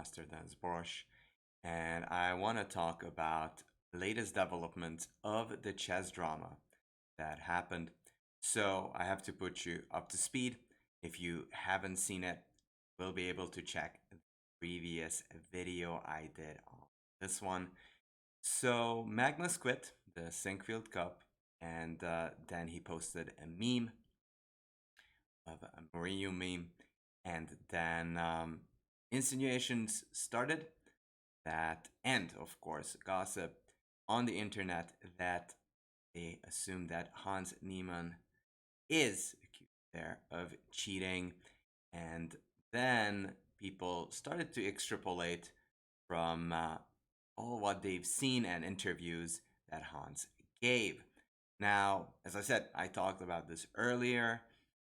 Master Dance Bosch, and I want to talk about the latest developments of the chess drama that happened. So I have to put you up to speed. If you haven't seen it, we'll be able to check the previous video I did on this one. So Magnus quit the Sinkfield Cup, and then he posted a meme of a Mourinho meme, and then insinuations started that, and of course, gossip on the internet that they assume that Hans Niemann is accused there of cheating, and then people started to extrapolate from all what they've seen and interviews that Hans gave. Now, as I said, I talked about this earlier,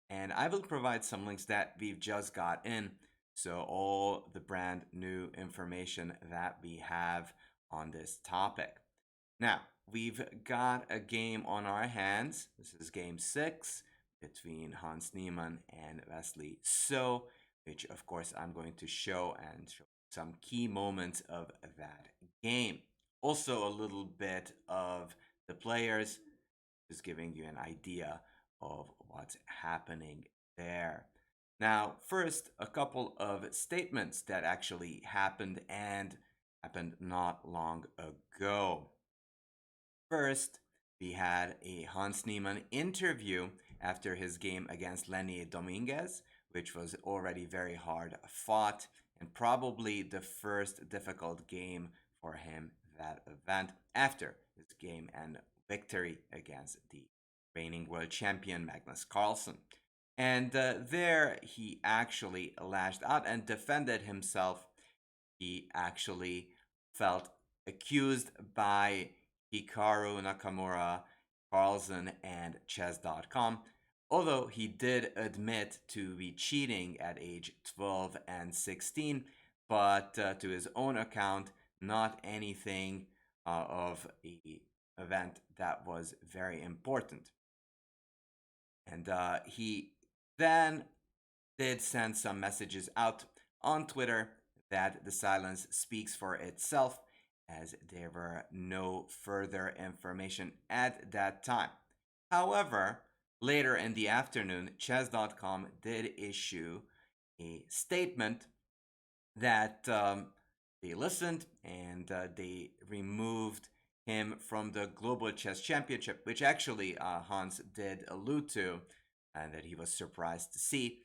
and I will provide some links that we've just got in. So, all the brand new information that we have on this topic. Now, we've got a game on our hands. This is game 6 between Hans Niemann and Wesley So, which of course I'm going to show and show some key moments of that game. Also, a little bit of the players, just giving you an idea of what's happening there. Now, first, a couple of statements that actually happened and happened not long ago. First, we had a Hans Niemann interview after his game against Lenny Dominguez, which was already very hard fought and probably the first difficult game for him that event after his game and victory against the reigning world champion Magnus Carlsen. And there he actually lashed out and defended himself. He actually felt accused by Hikaru Nakamura, Carlsen, and Chess.com, although he did admit to be cheating at age 12 and 16, but to his own account, not anything of a event that was very important. And he then did send some messages out on Twitter that the silence speaks for itself, as there were no further information at that time. However, later in the afternoon, chess.com did issue a statement that they listened and they removed him from the Global Chess Championship, which actually Hans did allude to and that he was surprised to see.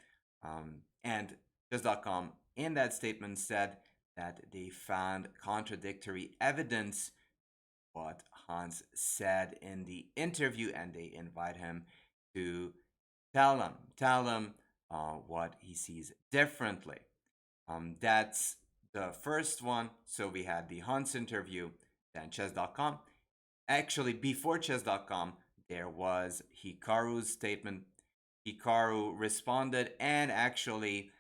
And chess.com in that statement said that they found contradictory evidence what Hans said in the interview, and they invite him to tell him what he sees differently. That's the first one. So we had the Hans interview, then chess.com. Actually, before chess.com, there was Hikaru's statement. Hikaru responded and actually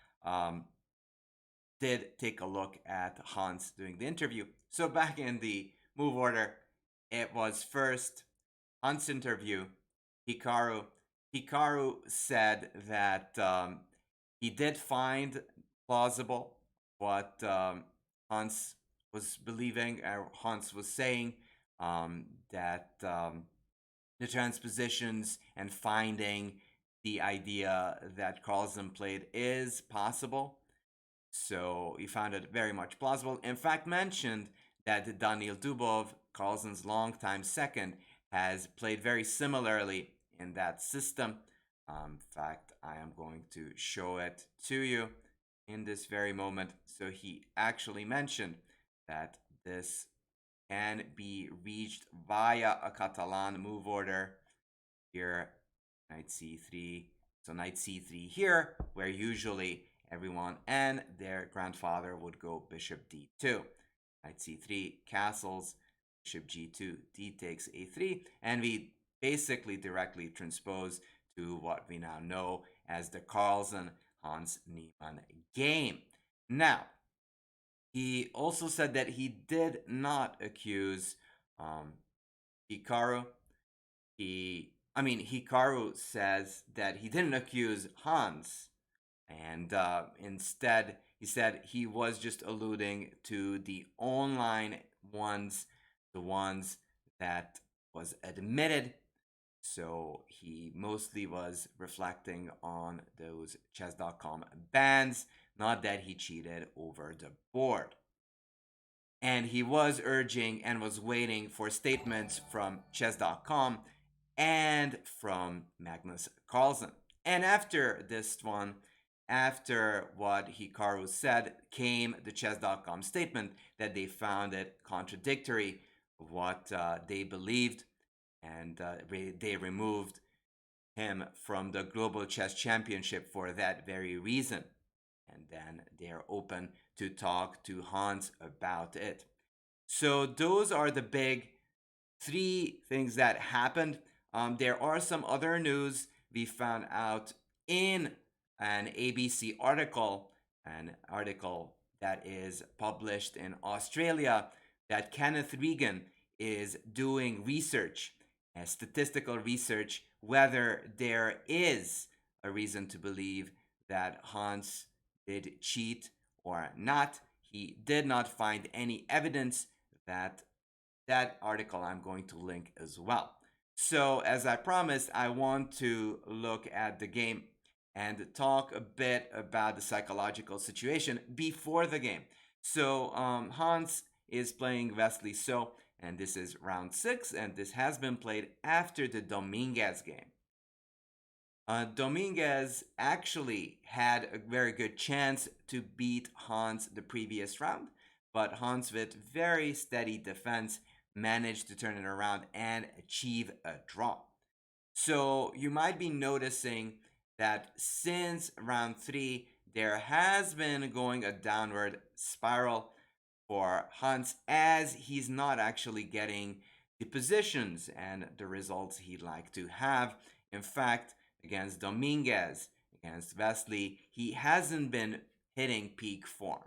did take a look at Hans doing the interview. So back in the move order, it was first Hans interview, Hikaru. Hikaru said that he did find plausible what Hans was believing, or Hans was saying, that the transpositions and finding the idea that Carlsen played is possible. So he found it very much plausible. In fact, mentioned that Daniil Dubov, Carlsen's longtime second, has played very similarly in that system. In fact, I am going to show it to you in this very moment. So he actually mentioned that this can be reached via a Catalan move order here, knight c3. So knight c3 here, where usually everyone and their grandfather would go bishop d2. Knight c3 castles, bishop g2, d takes a3, and we basically directly transpose to what we now know as the Carlsen Hans Niemann game. Now, he also said that he did not accuse Hikaru. Hikaru says that he didn't accuse Hans, and instead He said he was just alluding to the online ones, the ones that was admitted. So he mostly was reflecting on those chess.com bans, not that he cheated over the board. And he was urging and was waiting for statements from chess.com and from Magnus Carlsen. And after this one, after what Hikaru said, came the chess.com statement that they found it contradictory of what they believed, and they removed him from the Global Chess Championship for that very reason. And then they're open to talk to Hans about it. So those are the big three things that happened. There are some other news we found out in an ABC article, an article that is published in Australia, that Kenneth Regan is doing research, statistical research, whether there is a reason to believe that Hans did cheat or not. He did not find any evidence. That article I'm going to link as well. So, as I promised, I want to look at the game and talk a bit about the psychological situation before the game. So, Hans is playing Wesley So, and this is round 6, and this has been played after the Dominguez game. Dominguez actually had a very good chance to beat Hans the previous round, but Hans, with very steady defense, managed to turn it around and achieve a draw. So you might be noticing that since round 3, there has been going a downward spiral for Hans, as he's not actually getting the positions and the results he'd like to have. In fact, against Dominguez, against Wesley, he hasn't been hitting peak form.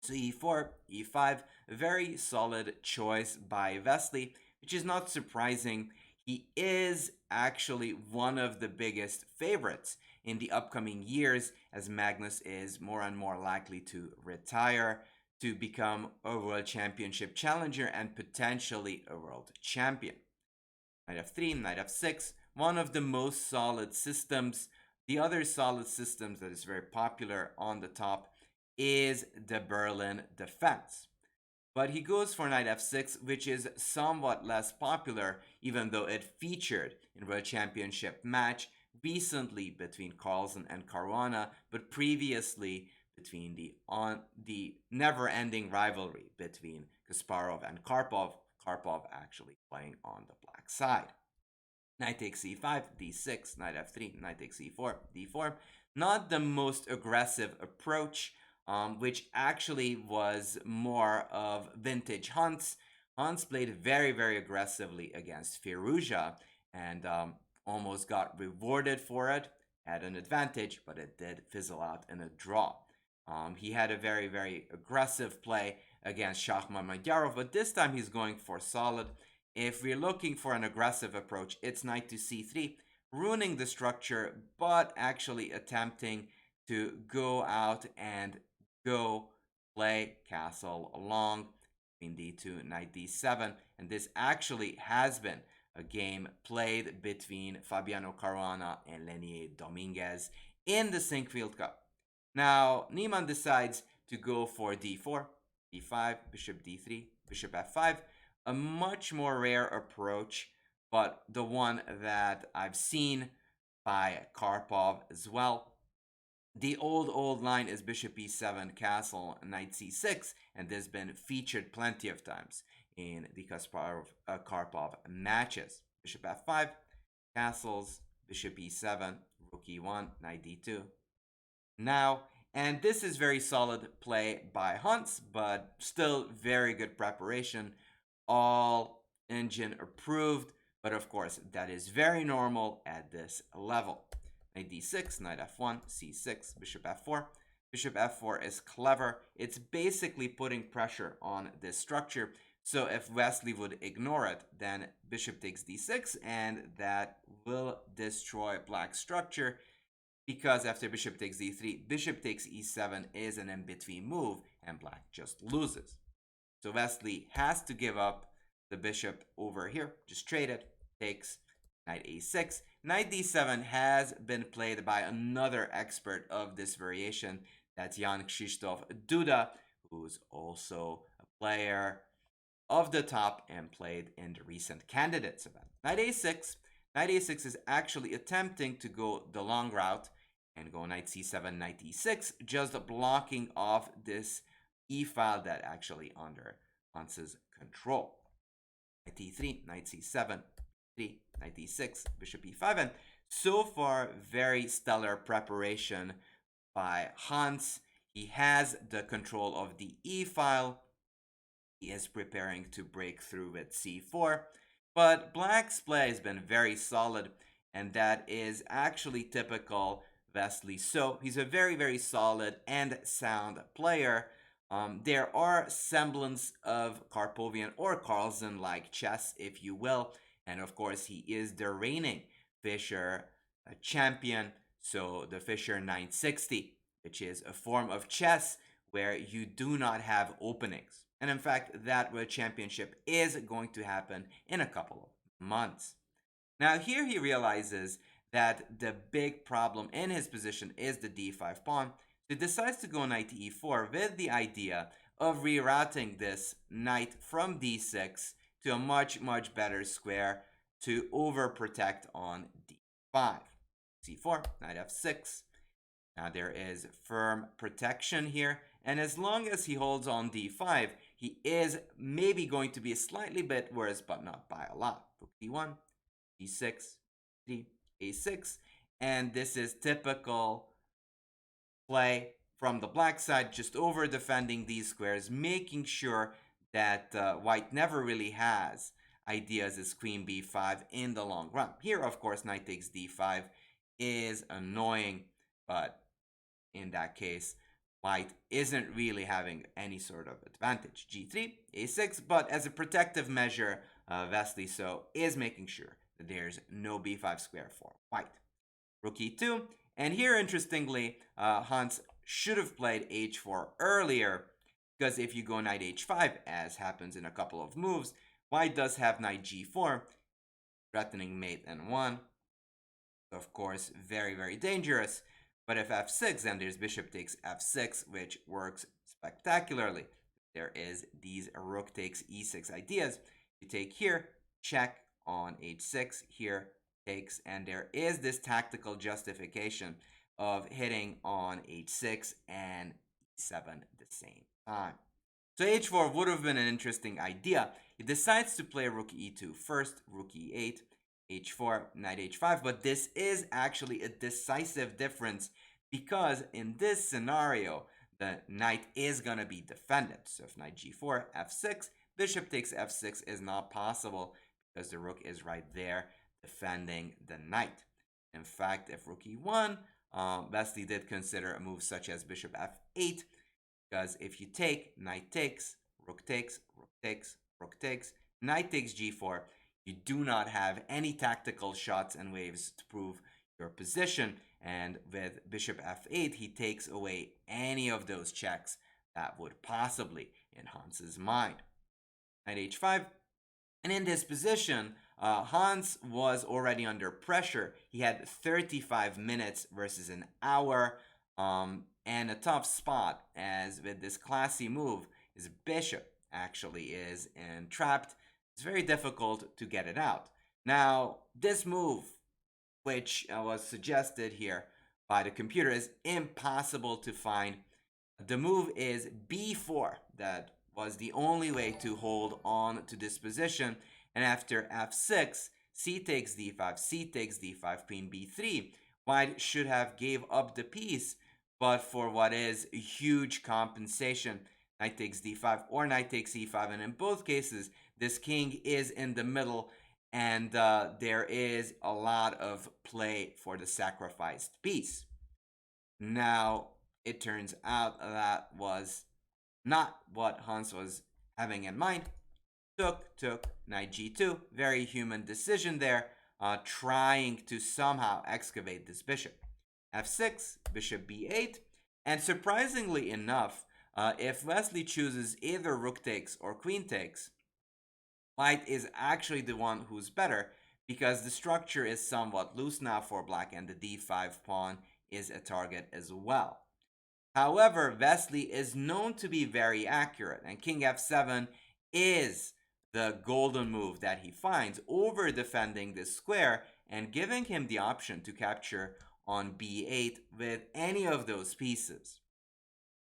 So e4, e5, a very solid choice by Wesley, which is not surprising. He is actually one of the biggest favorites in the upcoming years, as Magnus is more and more likely to retire, to become a world championship challenger and potentially a world champion. Knight f3, knight f6, one of the most solid systems. The other solid systems that is very popular on the top is the Berlin defense. But he goes for knight f6, which is somewhat less popular, even though it featured in World Championship match recently between Carlsen and Caruana, but previously between the never-ending rivalry between Kasparov and Karpov. Karpov actually playing on the black side. Knight takes c5, d6, knight f3, knight takes c4, d4. Not the most aggressive approach, which actually was more of vintage Hans. Hans played very, very aggressively against Firouzja and almost got rewarded for it. Had an advantage, but it did fizzle out in a draw. He had a very, very aggressive play against Shahman Magyarov, but this time he's going for solid. If we're looking for an aggressive approach, it's knight to c3, ruining the structure, but actually attempting to go out and go play castle along queen d2, knight d7, and this actually has been a game played between Fabiano Caruana and Lenier Dominguez in the Sinkfield Cup. Now, Niemann decides to go for d4, d5, bishop d3, bishop f5, a much more rare approach, but the one that I've seen by Karpov as well. The old line is bishop e7, castle, knight c6, and this has been featured plenty of times in the Karpov matches. Bishop f5, castles, bishop e7, rook e1, knight d2. Now, and this is very solid play by Hans, but still very good preparation. All engine approved, but of course that is very normal at this level. Knight d6, knight f1, c6, bishop f4. Bishop f4 is clever. It's basically putting pressure on this structure. So if Wesley would ignore it, then bishop takes d6, and that will destroy black structure. because after bishop takes d3, bishop takes e7 is an in-between move, and black just loses. So Wesley has to give up the bishop over here, just trade it, takes knight a6. Knight d7 has been played by another expert of this variation, that's Jan Krzysztof Duda, who's also a player of the top and played in the recent candidates event. Knight a6. Knight a6 is actually attempting to go the long route and go knight c7, knight e6, just blocking off this e-file that actually under Hans's control. Knight e3, knight c7, 3, knight e6, bishop e5, and so far very stellar preparation by Hans. He has the control of the e-file. He is preparing to break through with c4, but black's play has been very solid, and that is actually typical Wesley. So he's a very solid and sound player. There are semblance of Karpovian or Carlsen-like chess, if you will, and of course he is the reigning Fischer champion. So the Fischer 960, which is a form of chess where you do not have openings. And in fact, that World Championship is going to happen in a couple of months. Now, here he realizes that the big problem in his position is the d5 pawn. So he decides to go knight to e4 with the idea of rerouting this knight from d6 to a much better square to overprotect on d5. c4, knight f6. Now there is firm protection here, and as long as he holds on d5, he is maybe going to be a slightly bit worse, but not by a lot. Rook d1, d6, d, a6, and this is typical play from the black side, just over defending these squares, making sure that white never really has ideas as queen b5 in the long run. Here, of course, knight takes d5 is annoying, but in that case, white isn't really having any sort of advantage. g3, a6, but as a protective measure, Wesley so is making sure that there's no b5 square for white. Rook e2, and here, interestingly, Hans should have played h4 earlier, because if you go knight h5, as happens in a couple of moves, white does have knight g4, threatening mate n1. Of course, very dangerous. But if f6, then there's bishop takes f6, which works spectacularly. There is these rook takes e6 ideas. You take here, check on h6, here takes, and there is this tactical justification of hitting on h6 and e7 at the same time. So h4 would have been an interesting idea. He decides to play rook e2 first, rook e8, h4, knight h5, but this is actually a decisive difference because in this scenario, the knight is going to be defended. So if knight g4, f6, bishop takes f6 is not possible because the rook is right there defending the knight. In fact, if rook e1, Wesley did consider a move such as bishop f8, because if you take, knight takes, rook takes, rook takes, rook takes, knight takes g4, you do not have any tactical shots and waves to prove your position. And with bishop f8, he takes away any of those checks that would possibly in Hans's mind. Knight h5. And in this position, Hans was already under pressure. He had 35 minutes versus an hour, and a tough spot, as with this classy move, his bishop actually is entrapped. It's very difficult to get it out. Now, this move, which was suggested here by the computer, is impossible to find. The move is b4. That was the only way to hold on to this position. And after f6, c takes d5, c takes d5, queen b3. White should have gave up the piece, but for what is a huge compensation, knight takes d5 or knight takes e5. And in both cases, this king is in the middle, and there is a lot of play for the sacrificed piece. Now, it turns out that was not what Hans was having in mind. Took, knight g2. Very human decision there, trying to somehow excavate this bishop. f6, bishop b8. And surprisingly enough, if Wesley chooses either rook takes or queen takes, white is actually the one who's better because the structure is somewhat loose now for black and the d5 pawn is a target as well. However, Wesley is known to be very accurate, and king f7 is the golden move that he finds over defending this square and giving him the option to capture on b8 with any of those pieces,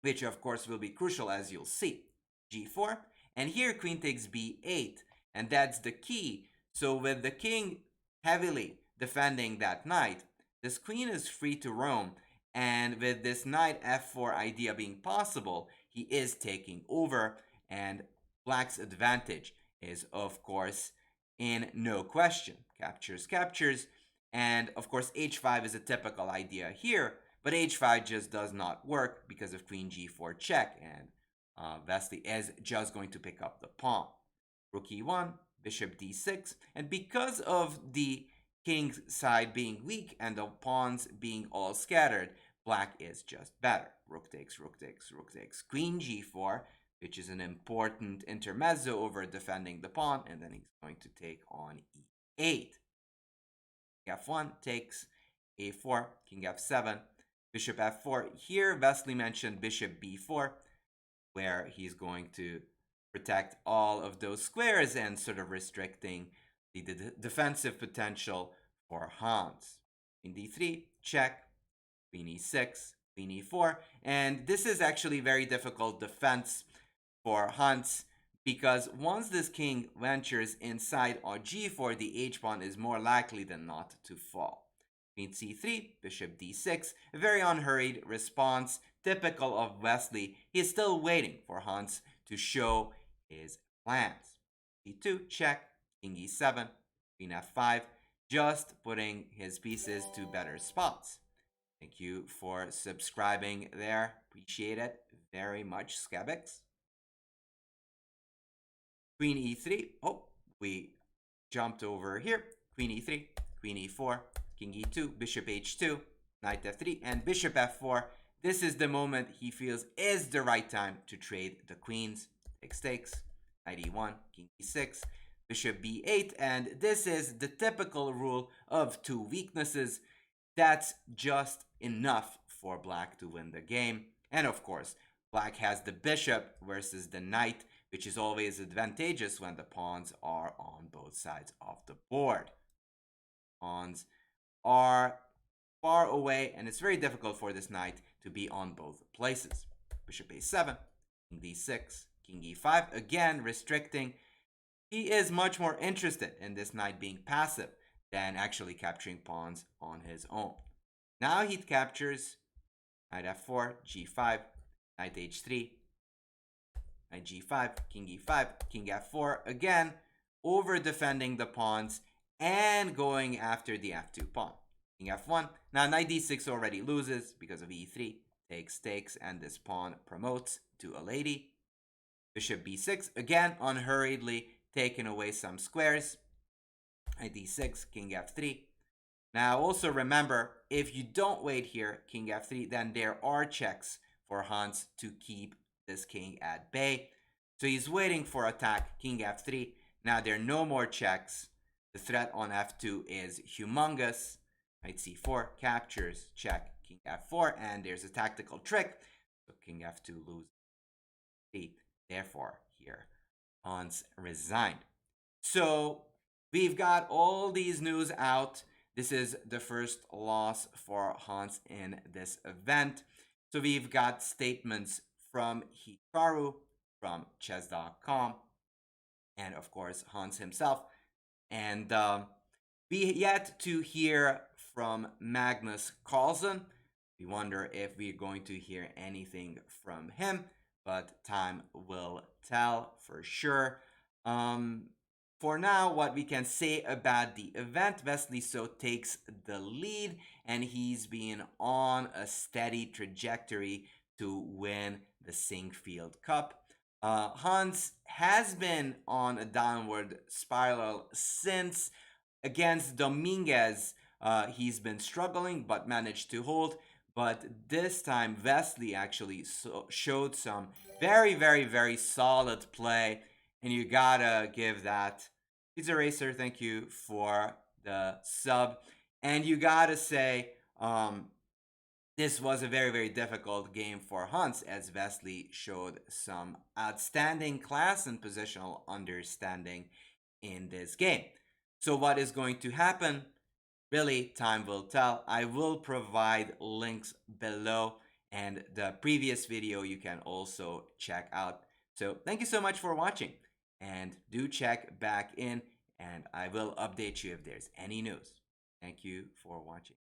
which of course will be crucial as you'll see. g4, and here queen takes b8, and that's the key. So with the king heavily defending that knight, this queen is free to roam, and with this knight f4 idea being possible, he is taking over, and black's advantage is of course in no question. Captures, captures, and of course h5 is a typical idea here, but h5 just does not work because of queen g4 check, and Wesley is just going to pick up the pawn. Rook e1, bishop d6, and because of the king's side being weak and the pawns being all scattered, black is just better. Rook takes, rook takes, rook takes, queen g4, which is an important intermezzo over defending the pawn, and then he's going to take on e8. f1 takes a4, king f7, bishop f4. Here, Wesley mentioned bishop b4, where he's going to protect all of those squares and sort of restricting the defensive potential for Hans. In d3, check, queen e6, queen e4, and this is actually very difficult defense for Hans because once this king ventures inside on g4, the h-pawn is more likely than not to fall. Queen c3, bishop d6, a very unhurried response, typical of Wesley. He is still waiting for Hans to show his plans. d2, check, king e7, queen f5, just putting his pieces to better spots. Thank you for subscribing there. Appreciate it very much, Skabix. Queen e3. Oh, we jumped over here. Queen e3, queen e4, king e2, bishop h2, knight f3, and bishop f4. This is the moment he feels is the right time to trade the queens. Takes, takes, knight e1, king e6, bishop b8, and this is the typical rule of two weaknesses. That's just enough for black to win the game. And of course, black has the bishop versus the knight, which is always advantageous when the pawns are on both sides of the board. Pawns are far away, and it's very difficult for this knight to be on both places. Bishop a7, king d6, king e5, again restricting. He is much more interested in this knight being passive than actually capturing pawns on his own. Now he captures knight f4, g5, knight h3, knight g5, king e5, king f4, again over defending the pawns and going after the f2 pawn. King f1, now knight d6 already loses because of e3, takes, takes, and this pawn promotes to a lady. Bishop b6, again unhurriedly taking away some squares. Knight d6, king f3. Now also remember, if you don't wait here, king f3, then there are checks for Hans to keep this king at bay. So he's waiting for attack, king f3. Now there are no more checks. The threat on f2 is humongous. Knight c4 captures, check, king f4, and there's a tactical trick. So king f2 loses. Therefore, here, Hans resigned. So we've got all these news out. This is the first loss for Hans in this event. So we've got statements from Hikaru, from chess.com, and of course Hans himself. And we yet to hear from Magnus Carlsen. We wonder if we're going to hear anything from him, but time will tell for sure. For now, what we can say about the event, Wesley So takes the lead, and he's been on a steady trajectory to win the Singfield Cup. Hans has been on a downward spiral since against Dominguez He's been struggling but managed to hold. But this time, Vesely actually showed some very, very, very solid play. And you gotta give that. Pizza Racer, thank you for the sub. And you gotta say, this was a very, very difficult game for Hunts as Vesely showed some outstanding class and positional understanding in this game. So, what is going to happen? Really, time will tell. I will provide links below, and the previous video you can also check out. So, thank you so much for watching, and do check back in, and I will update you if there's any news. Thank you for watching.